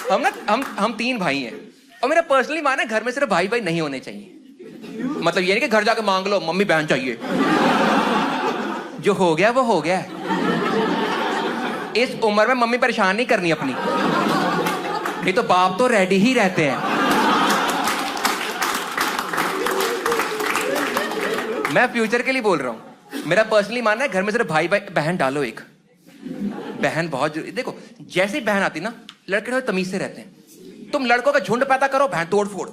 हम 3 भाई हैं और मेरा पर्सनली मानना है घर में सिर्फ भाई भाई नहीं होने चाहिए। मतलब ये नहीं कि घर जाके मांग लो मम्मी बहन चाहिए, जो हो गया वो हो गया। इस उम्र में मम्मी परेशान नहीं करनी अपनी, नहीं तो बाप तो रेडी ही रहते हैं। मैं फ्यूचर के लिए बोल रहा हूं। मेरा पर्सनली मानना है घर में सिर्फ भाई भाई, बहन डालो एक, बहन बहुत जरूरी। देखो जैसे ही बहन आती ना, लड़के थोड़े तमीज से रहते हैं। तुम लड़कों का झुंड पैदा करो, बहन तोड़ फोड़।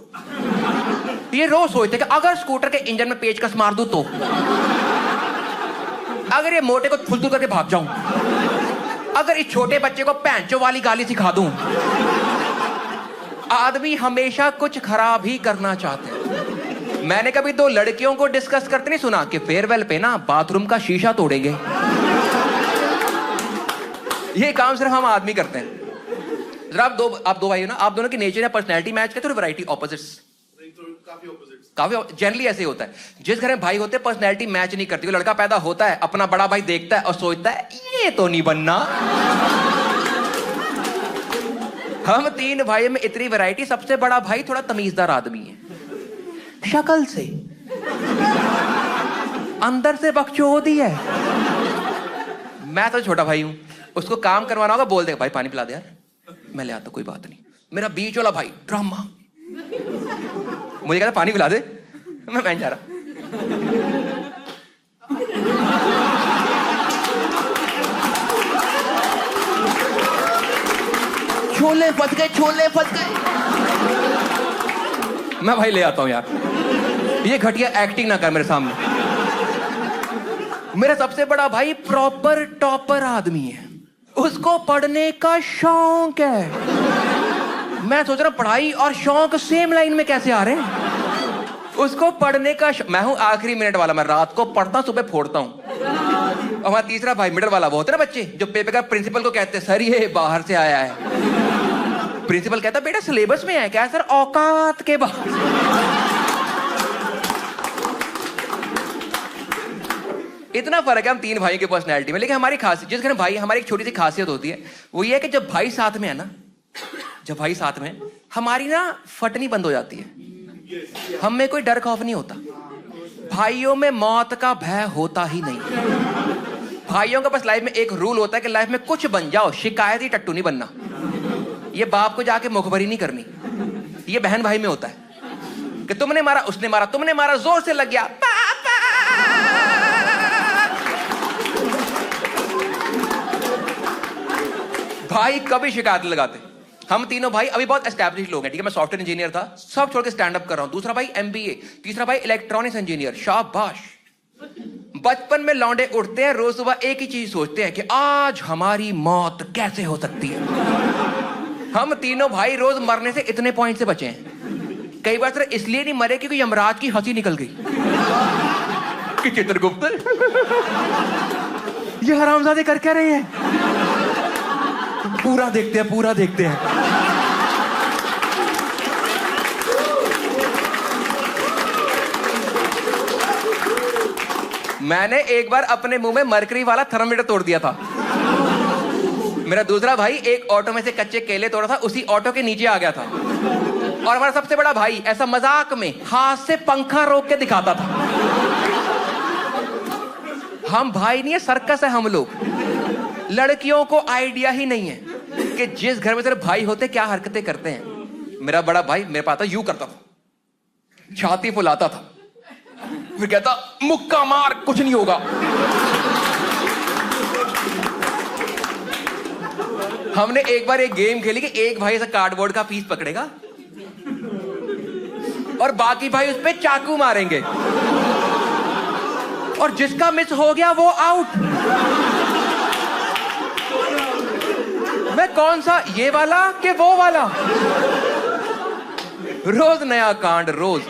ये रोज सोचते कि अगर स्कूटर के इंजन में पेचकस मार दूं तो, अगर ये मोटे को फुलतू करके भाग जाऊं, अगर इस छोटे बच्चे को पैंचो वाली गाली सिखा दूं। आदमी हमेशा कुछ खराब ही करना चाहते हैं। मैंने कभी 2 लड़कियों को डिस्कस करते नहीं सुना कि फेयरवेल पे ना बाथरूम का शीशा तोड़ेंगे। ये काम सिर्फ हम आदमी करते हैं। जरा आप दो भाई हो ना, आप दोनों की नेचर या पर्सनैलिटी मैच करते हो, वैरायटी ऑपोजिट्स। काफी जनरली ऐसे ही होता है। जिस घर में भाई होते हैं पर्सनैलिटी मैच नहीं करती। लड़का पैदा होता है, अपना बड़ा भाई देखता है और सोचता है ये तो नहीं बनना। हम 3 भाई में इतनी वैरायटी। सबसे बड़ा भाई थोड़ा तमीजदार आदमी है शक्ल से, अंदर से बकचोदी है। मैं तो छोटा भाई हूं, उसको काम करवाना होगा बोल देगा भाई पानी पिला दे यार, मैं ले आता, कोई बात नहीं। मेरा बीच वाला भाई ड्रामा, मुझे कहता पानी पिला दे, मैं जा रहा। छोले फंस गए, छोले फंस गए, मैं भाई ले आता हूं यार। ये घटिया एक्टिंग ना कर मेरे सामने। मेरा सबसे बड़ा भाई प्रॉपर टॉपर आदमी है, उसको पढ़ने का शौक है। मैं सोच रहा पढ़ाई और शौक सेम लाइन में कैसे आ रहे हैं। उसको पढ़ने का मैं हूं आखिरी मिनट वाला, मैं रात को पढ़ता हूं, सुबह फोड़ता हूं। और हमारा तीसरा भाई मिडल वाला, वो होते ना बच्चे जो पेपर का प्रिंसिपल को कहते हैं सर ये बाहर से आया है। प्रिंसिपल कहता बेटा सिलेबस में है क्या? सर औकात के बाहर। इतना फर्क है हम 3 भाई के पर्सनैलिटी में। लेकिन हमारी खासियत, जिस घर भाई, हमारी एक छोटी सी खासियत होती है, वो ये है कि जब भाई साथ में है ना, जब भाई साथ में, हमारी ना फटनी बंद हो जाती है। हम में कोई डर खौफ नहीं होता। भाइयों में मौत का भय होता ही नहीं। भाइयों का बस लाइफ में एक रूल होता है कि लाइफ में कुछ बन जाओ, शिकायत ही टट्टू नहीं बनना। ये बाप को जाके मुखबरी नहीं करनी। ये बहन भाई में होता है कि तुमने मारा, उसने मारा, तुमने मारा, जोर से लग गया, पापा। भाई कभी शिकायत लगाते। हम तीनों भाई अभी बहुत एस्टैब्लिश लोग हैं, ठीक है। मैं सॉफ्टवेयर इंजीनियर था, सब छोड़ के स्टैंड अप कर रहा हूं। दूसरा भाई MBA, तीसरा भाई इलेक्ट्रॉनिक्स इंजीनियर, शाबाश। बचपन में लौंडे उठते हैं, रोज सुबह एक ही चीज सोचते हैं कि आज हमारी मौत कैसे हो सकती है। हम तीनों भाई रोज मरने से इतने पॉइंट से बचे हैं। कई बार सिर्फ इसलिए नहीं मरे क्योंकि यमराज की हंसी निकल गई कि चित्रगुप्त ये हरामजादे कर क्या रहे हैं। पूरा देखते हैं, पूरा देखते हैं। मैंने एक बार अपने मुंह में मरकरी वाला थर्मामीटर तोड़ दिया था। मेरा दूसरा भाई एक ऑटो में से कच्चे केले तोड़ा था, उसी ऑटो के नीचे आ गया था। और हमारा सबसे बड़ा भाई ऐसा मजाक में हाथ से पंखा रोक के दिखाता था। हम भाई नहीं है, सर्कस है हम लोग। लड़कियों को आइडिया ही नहीं है कि जिस घर में सिर्फ भाई होते क्या हरकतें करते हैं। मेरा बड़ा भाई मेरे पास यूं करता था, छाती फुलाता था, फिर कहता मुक्का मार कुछ नहीं होगा। हमने एक बार एक गेम खेली कि एक भाई ऐसा कार्डबोर्ड का पीस पकड़ेगा और बाकी भाई उस पे चाकू मारेंगे और जिसका मिस हो गया वो आउट। मैं कौन सा, ये वाला कि वो वाला? रोज नया कांड, रोज।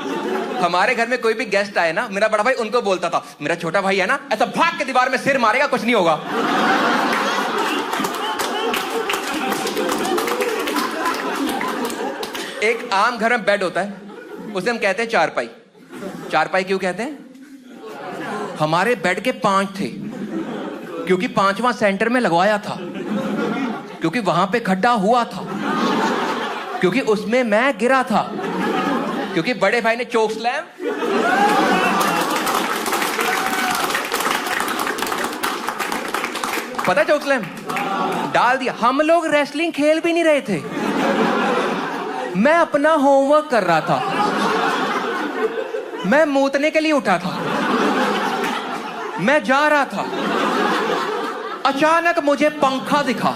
हमारे घर में कोई भी गेस्ट आए ना, मेरा बड़ा भाई उनको बोलता था मेरा छोटा भाई है ना, ऐसा भाग के दीवार में सिर मारेगा, कुछ नहीं होगा। एक आम घर में बेड होता है, उसे हम कहते हैं चारपाई। चारपाई क्यों कहते हैं? हमारे बेड के 5 थे क्योंकि 5वां सेंटर में लगवाया था, क्योंकि वहां पे खड्डा हुआ था। क्योंकि उसमें मैं गिरा था, क्योंकि बड़े भाई ने चोक स्लैम, पता है चोक स्लैम डाल दिया। हम लोग रेसलिंग खेल भी नहीं रहे थे, मैं अपना होमवर्क कर रहा था, मैं मूतने के लिए उठा था, मैं जा रहा था, अचानक मुझे पंखा दिखा।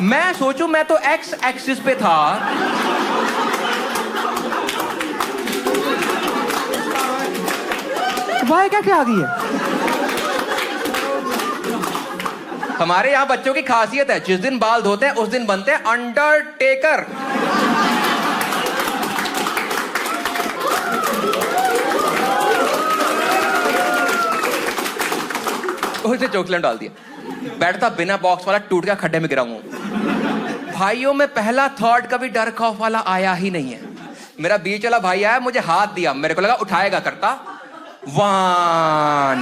मैं सोचूं मैं तो एक्स एक्सिस पे था, वाई कैसे आ गई है? हमारे यहां बच्चों की खासियत है, जिस दिन बाल धोते हैं उस दिन बनते हैं अंडरटेकर। उसे चोकलेट डाल दिया, बैठता बिना बॉक्स वाला, टूट गया, खड्डे में गिरा हूं। भाइयों में पहला थॉट कभी डर खौफ वाला आया ही नहीं है। मेरा बीच वाला भाई आया, मुझे हाथ दिया, मेरे को लगा उठाएगा, करता 1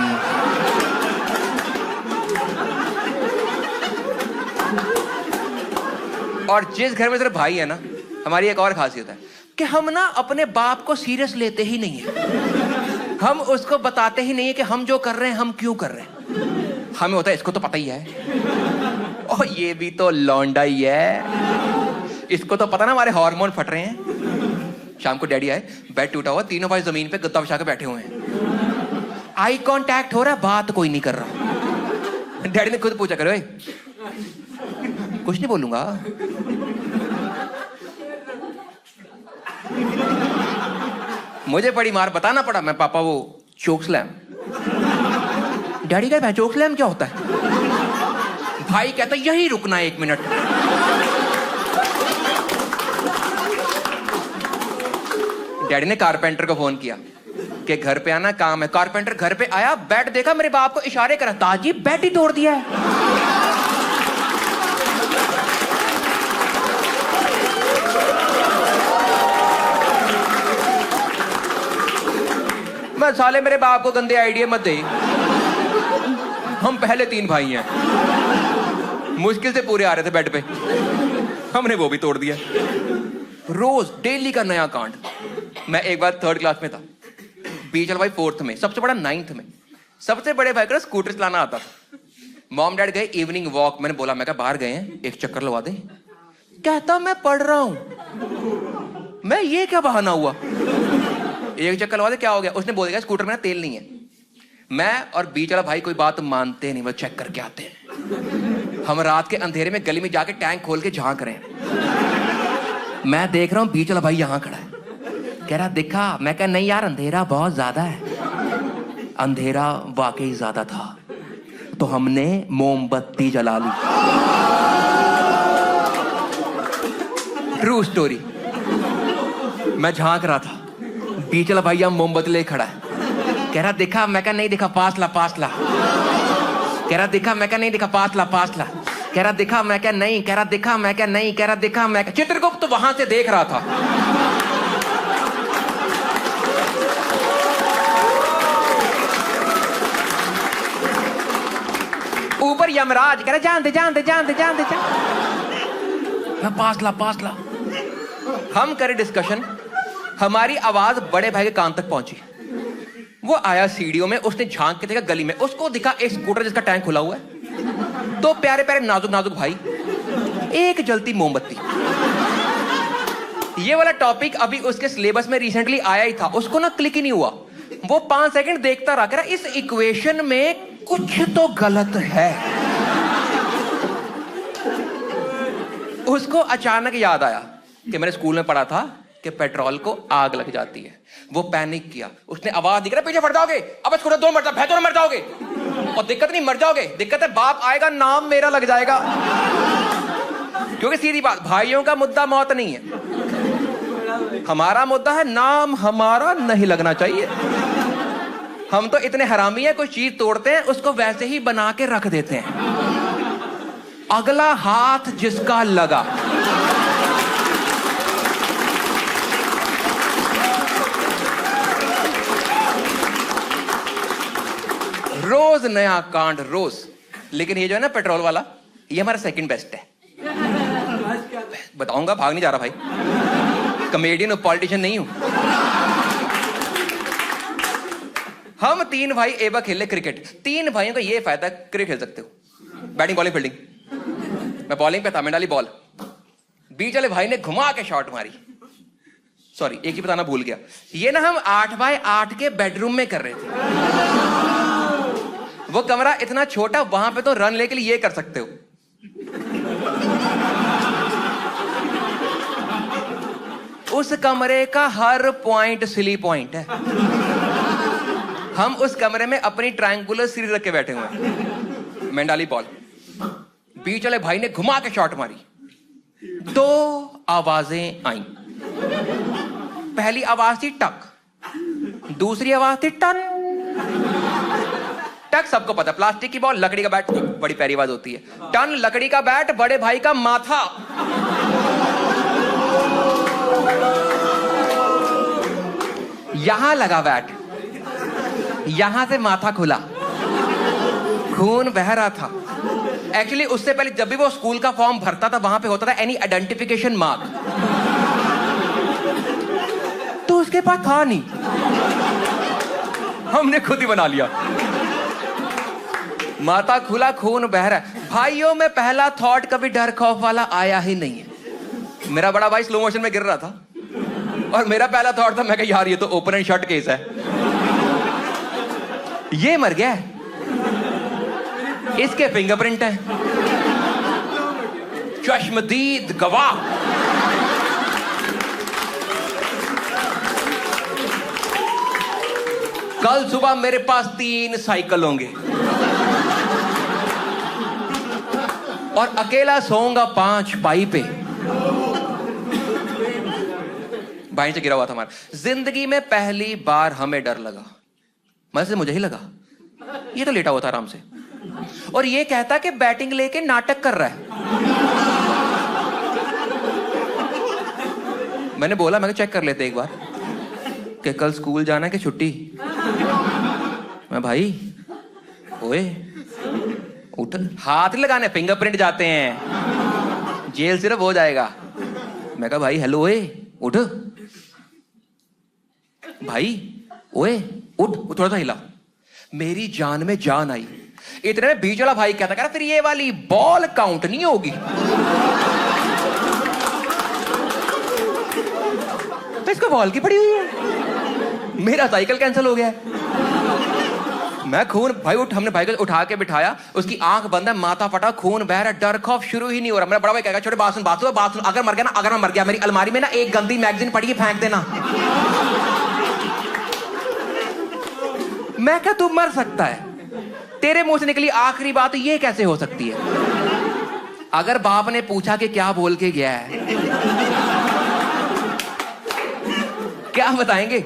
और जिस घर में सिर्फ भाई है ना, हमारी एक और खासियत है कि हम ना अपने बाप को सीरियस लेते ही नहीं है। हम उसको बताते ही नहीं है कि हम जो कर रहे हैं हम क्यों कर रहे हैं। हमें होता है इसको तो पता ही है, और ये भी तो लौंडा ही है, इसको तो पता ना हमारे हार्मोन फट रहे हैं। शाम को डैडी आए, बेड टूटा हुआ, तीनों भाई जमीन पे गद्दा बिछा के बैठे हुए हैं, आई कांटेक्ट हो रहा है, बात कोई नहीं कर रहा। डैडी ने खुद पूछा, करो कुछ नहीं बोलूंगा। मुझे बड़ी मार बताना पड़ा, मैं पापा वो चोक स्लैम। डैडी कहता है चोक स्लैम क्या होता है? भाई कहता यही रुकना 1 मिनट। डैडी ने कारपेंटर को फोन किया कि घर पे आना, काम है। कारपेंटर घर पे आया, बेड देखा, मेरे बाप को इशारे करा, ताजी बेड ही तोड़ दिया है। मैं साले मेरे बाप को गंदे आइडिया मत दे, हम पहले 3 भाई हैं, मुश्किल से पूरे आ रहे थे बेड पे, हमने वो भी तोड़ दिया। रोज डेली का नया कांड। मैं एक बार 3rd क्लास में था, बीच वाला भाई 4th में, सबसे बड़ा 9th में। सबसे बड़े भाई को स्कूटर चलाना आता था। मॉम डैड गए इवनिंग वॉक, मैंने बोला, मैं कहा बाहर गए हैं, एक चक्कर लगा दे। कहता मैं पढ़ रहा हूं। मैं ये क्या बहाना हुआ, एक चक्कर लगा दे, क्या हो गया? उसने बोल दिया स्कूटर में तेल नहीं है। मैं और बीच वाला भाई कोई बात मानते नहीं, वो चेक करके आते हैं। हम रात के अंधेरे में गली में जाके टैंक खोल के झांक रहे हैं। मैं देख रहा हूं बीच वाला भाई यहां खड़ा है, कह रहा देखा? मैं कह नहीं यार, अंधेरा बहुत ज्यादा है। अंधेरा वाकई ज्यादा था, तो हमने मोमबत्ती जला ली। True story. मैं झांक रहा था, बीच वाला भाई यहां मोमबत्ती ले खड़ा है, कह रहा देखा? मैं कहा नहीं देखा, पास ला पास ला। कह रहा देखा? मैं कहा नहीं देखा, पास ला पास ला। कह रहा देखा? मैं कहा नहीं। कह रहा देखा? मैं कहा नहीं। कह रहा देखा? मैं चित्रगुप्त तो वहां से देख रहा था। ऊपर यमराज कह रहा जान दे जान दे जान दे जान दे जान। पास ला पास ला। हम करे डिस्कशन, हमारी आवाज बड़े भाई के कान तक पहुंची। वो आया सीढ़ियों में, उसने झांक के देखा गली में, उसको दिखा एक स्कूटर जिसका टैंक खुला हुआ है, तो प्यारे प्यारे नाजुक नाजुक भाई, एक जलती मोमबत्ती। ये वाला टॉपिक अभी उसके सिलेबस में रिसेंटली आया ही था, उसको ना क्लिक ही नहीं हुआ। वो 5 सेकंड देखता रहा, कह रहा इस इक्वेशन में कुछ तो गलत है। उसको अचानक याद आया कि मैंने स्कूल में पढ़ा था कि पेट्रोल को आग लग जाती है। वो पैनिक किया, उसने आवाज दी, पीछे फट जाओगे, अब इसको दो मर जाओगे। और दिक्कत नहीं, मर जाओगे, दिक्कत है बाप आएगा, नाम मेरा लग जाएगा। क्योंकि सीधी बात, भाइयों का मुद्दा मौत नहीं है, हमारा मुद्दा है नाम हमारा नहीं लगना चाहिए। हम तो इतने हरामी हैं, कोई चीज तोड़ते हैं उसको वैसे ही बना के रख देते हैं, अगला हाथ जिसका लगा। रोज नया कांड, रोज। लेकिन ये जो है ना पेट्रोल वाला, ये हमारा सेकंड बेस्ट है। बताऊंगा, भाग नहीं जा रहा भाई, कॉमेडियन और पॉलिटिशियन नहीं हूं। हम 3 भाई एक बार खेले क्रिकेट। 3 भाइयों का ये फायदा, क्रिकेट खेल सकते हो, बैटिंग बॉलिंग फील्डिंग। मैं बॉलिंग पे था, मैं डाली बॉल, बीच वाले भाई ने घुमा के शॉट मारी। सॉरी, एक ही बताना भूल गया, ये ना हम 8x8 के बेडरूम में कर रहे थे। वो कमरा इतना छोटा, वहां पे तो रन लेके लिए ये कर सकते हो। उस कमरे का हर पॉइंट सिली पॉइंट है। हम उस कमरे में अपनी ट्रायंगुलर सीरीज रख के बैठे हुए हैं। मैं डाली बॉल, बीच वाले भाई ने घुमा के शॉट मारी। 2 आवाजें आई। पहली आवाज थी टक, दूसरी आवाज थी टन। टक सबको पता, प्लास्टिक की बॉल, लकड़ी का बैट, बड़ी प्यारी आवाज होती है। टन लकड़ी का बैट, बड़े भाई का माथा। यहां लगा बैट, यहां से माथा खुला, खून बह रहा था। एक्चुअली उससे पहले जब भी वो स्कूल का फॉर्म भरता था, वहां पे होता था एनी आइडेंटिफिकेशन मार्क, तो उसके पास था नहीं, हमने खुद ही बना लिया। माथा खुला, खून बह रहा है। भाइयों में पहला थॉट कभी डर खौफ वाला आया ही नहीं है। मेरा बड़ा भाई स्लो मोशन में गिर रहा था और मेरा पहला थॉट था, मैं कहा यार ये तो ओपन एंड शट केस है, ये मर गया, इसके फिंगरप्रिंट है, चश्मदीद गवाह। कल सुबह मेरे पास 3 साइकिल होंगे और अकेला सोऊंगा 5 पाई पे। भाई से गिरा हुआ था हमारा। जिंदगी में पहली बार हमें डर लगा, मतलब से मुझे ही लगा, ये तो लेटा हुआ था आराम से और ये कहता कि बैटिंग लेके नाटक कर रहा है। मैंने बोला, मैं चेक कर लेते एक बार कि कल स्कूल जाना है कि छुट्टी। मैं भाई ओए उठ, हाथ लगाने, फिंगरप्रिंट जाते हैं, जेल सिर्फ हो जाएगा। मैं कहा भाई हेलो, ओए उठ भाई, ओए उठ। थोड़ा सा हिला, मेरी जान में जान आई। इतने में बीच वाला भाई कहता, कह रहा फिर ये वाली बॉल काउंट नहीं होगी। तो इसको बॉल की पड़ी हुई है, मेरा साइकिल कैंसिल हो गया है। मैं खून, भाई उठ, हमने भाई को उठा के बिठाया, उसकी आंख बंद है, माथा फटा, खून बह रहा, डर खौफ शुरू ही नहीं हो रहा। मेरा बड़ा भाई कहेगा छोटे बात सुन, अगर मर गया ना, अगर मैं मर गया, मेरी अलमारी में ना एक गंदी मैगजीन पड़ी है, फेंक देना। मैं क्या, तू मर सकता है, तेरे मुंह से निकली आखिरी बात ये कैसे हो सकती है? अगर बाप ने पूछा कि क्या बोल के गया है, क्या बताएंगे?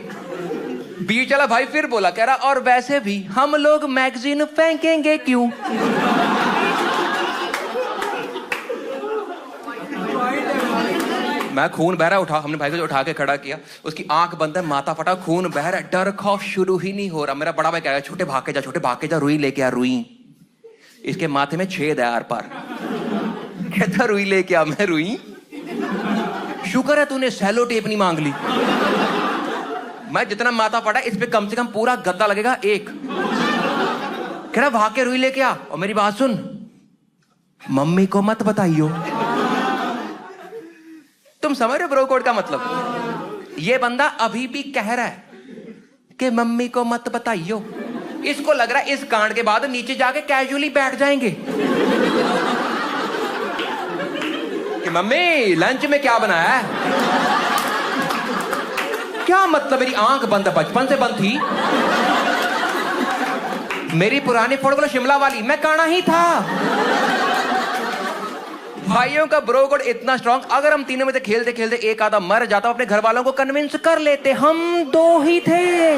बीच वाला भाई फिर बोला, कह रहा और वैसे भी हम लोग मैगजीन फेंकेंगे क्यों? मैं खून बह रहा उठा, हमने भाई को उठा के खड़ा किया, उसकी आंख बंद है, माथा फटा, खून बह रहा, डर खौफ शुरू ही नहीं हो रहा। मेरा बड़ा भाई कह रहा छोटे भाग के जा, रुई लेके आ, रुई। इसके माथे में छेद है आर पार। कहता रुई लेके आ। मैं रुई, शुक्र है तूने सेलो टेप नहीं मांग ली। मैं जितना माथा फटा, इस पे कम से कम पूरा गद्दा लगेगा एक। कह रहा भाग के रुई लेके आ, और मेरी बात सुन, मम्मी को मत बताइयो। तुम समझ रहे हो ब्रो कोड का मतलब? ये बंदा अभी भी कह रहा है कि मम्मी को मत बताइयो। इसको लग रहा है इस कांड के बाद नीचे जाके कैजुअली बैठ जाएंगे कि मम्मी लंच में क्या बनाया है? क्या मतलब? मेरी आंख बंद, बचपन से बंद थी। मेरी पुरानी फोटो शिमला वाली, मैं काना ही था। भाइयों का ब्रो कोड इतना स्ट्रांग, अगर हम तीनों में से खेलते खेलते एक आधा मर जाता, अपने घर वालों को कन्विंस कर लेते। हम 2 ही थे।